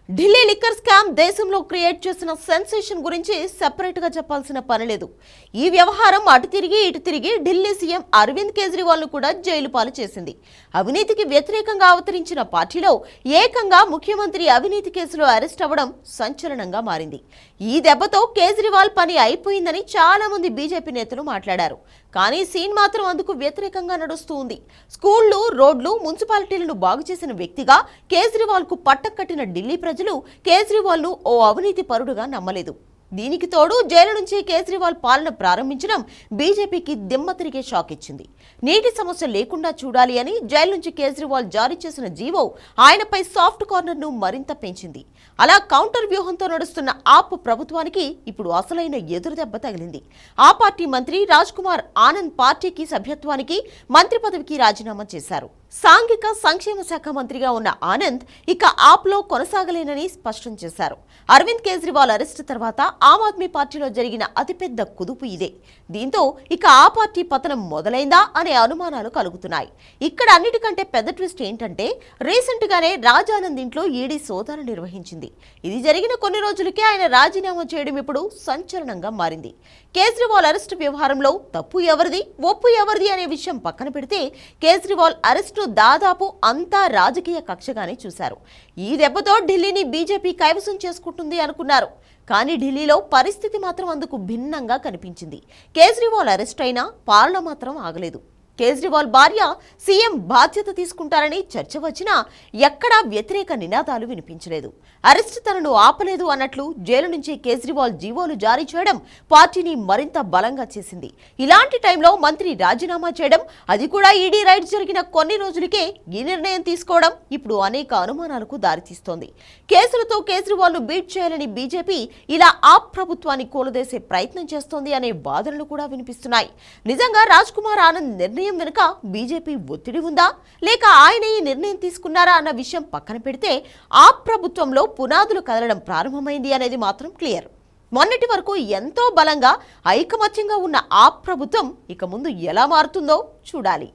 Delhi liquor scam దేశంలో create చేసిన sensation గురించి సెపరేట్ గా చెప్పాల్సిన పని లేదు. ఈ వ్యవహారం అటు తిరిగి ఇటు తిరిగి ఢిల్లీ సీఎం అరవింద్ కేజ్రీవాల్ ను కూడా జైలు పాలు చేసింది. అవినీతికి వ్యతిరేకంగా అవతరించిన పార్టీలో ఏకంగా ముఖ్యమంత్రి అవినీతి కేసులో అరెస్ట్ అవ్వడం సంచలనంగా మారింది. ఈ దెబ్బతో కేజ్రీవాల్ పని అయిపోయిందని చాలా మంది బీజేపీ నేతలు మాట్లాడారు. కానీ సీన్ మాత్రం అందుకు వ్యతిరేకంగా నడుస్తూ ఉంది. స్కూళ్లు, రోడ్లు, మున్సిపాలిటీలను బాగు చేసిన వ్యక్తిగా కేజ్రీవాల్ కు పట్టకట్టిన ఢిల్లీ ప్రజలు కేజ్రీవాల్ ను ఓ అవినీతి పరుడుగా నమ్మలేదు. దీనికి తోడు జైలు నుంచి కేజ్రీవాల్ పాలన ప్రారంభించడం బీజేపీకి దిమ్మ తిరిగే షాక్ ఇచ్చింది. నీటి సమస్య లేకుండా చూడాలి అని జైలు నుంచి కేజ్రీవాల్ జారీ చేసిన జీవో ఆయనపై సాఫ్ట్ కార్నర్ ను మరింత పెంచింది. అలా కౌంటర్ వ్యూహంతో నడుస్తున్న ఆప్ ప్రభుత్వానికి ఇప్పుడు అసలైన ఎదురుదెబ్బ తగిలింది. ఆ పార్టీ మంత్రి రాజ్ కుమార్ ఆనంద్ పార్టీకి సభ్యత్వానికి, మంత్రి పదవికి రాజీనామా చేశారు. సాంఘిక సంక్షేమ శాఖ మంత్రిగా ఉన్న ఆనంద్ ఇక ఆప్లో కొనసాగలేనని స్పష్టం చేశారు. అరవింద్ కేజ్రీవాల్ అరెస్టు తర్వాత ఆమ్ ఆద్మీ పార్టీలో జరిగిన అతిపెద్ద కుదుపు ఇదే. దీంతో ఇక ఆ పార్టీ పతనం మొదలైందా అనే అనుమానాలు కలుగుతున్నాయి. ఇక్కడ అన్నిటికంటే పెద్ద ట్విస్ట్ ఏంటంటే రీసెంట్ గానే రాజ్ ఆనంద్ ఇంట్లో ఈడీ సోదాలు నిర్వహించింది. ఇది జరిగిన కొన్ని రోజులకే ఆయన రాజీనామా చేయడం ఇప్పుడు సంచలనంగా మారింది. కేజ్రీవాల్ అరెస్టు వ్యవహారంలో తప్పు ఎవరిది, ఒప్పు ఎవరిది అనే విషయం పక్కన పెడితే కేజ్రీవాల్ అరెస్టు దాదాపు అంతా రాజకీయ కక్షగానే చూశారు. ఈ దెబ్బతో ఢిల్లీని బీజేపీ కైవసం చేసుకుంటుంది అనుకున్నారు. కానీ ఢిల్లీలో పరిస్థితి మాత్రం అందుకు భిన్నంగా కనిపించింది. కేజ్రీవాల్ అరెస్ట్ అయినా పాలన మాత్రం ఆగలేదు. కేజ్రీవాల్ భార్య సీఎం బాధ్యత తీసుకుంటారని చర్చ వచ్చినా ఎక్కడా వ్యతిరేక నినాదాలు వినిపించలేదు. అరెస్ట్ తనను ఆపలేదు అన్నట్లు జైలు నుంచి కేజ్రీవాల్ జీవోలు జారీ చేయడం పార్టీని మరింత బలంగా చేసింది. ఇలాంటి టైంలో మంత్రి రాజీనామా చేయడం, అది కూడా ఈడీ రైడ్ జరిగిన కొన్ని రోజులకే ఈ నిర్ణయం తీసుకోవడం ఇప్పుడు అనేక అనుమానాలకు దారితీస్తోంది. కేసులతో కేజ్రీవాల్ ను బీట్ చేయాలని బీజేపీ ఇలా ఆప్ ప్రభుత్వాన్ని కూలదేసే ప్రయత్నం చేస్తోంది అనే వాదనలు కూడా వినిపిస్తున్నాయి. నిజంగా రాజ్ కుమార్ ఆనంద్ నిర్ణయం వెనుక బీజేపీ ఒత్తిడి ఉందా, లేక ఆయన ఈ నిర్ణయం తీసుకున్నారా అన్న విషయం పక్కన పెడితే ఆప్ ప్రభుత్వంలో పునాదులు కదలడం ప్రారంభమైంది అనేది మాత్రం క్లియర్. మొన్నటి వరకు ఎంతో బలంగా ఐకమత్యంగా ఉన్న ఆప్ ప్రభుత్వం ఇక ముందు ఎలా మారుతుందో చూడాలి.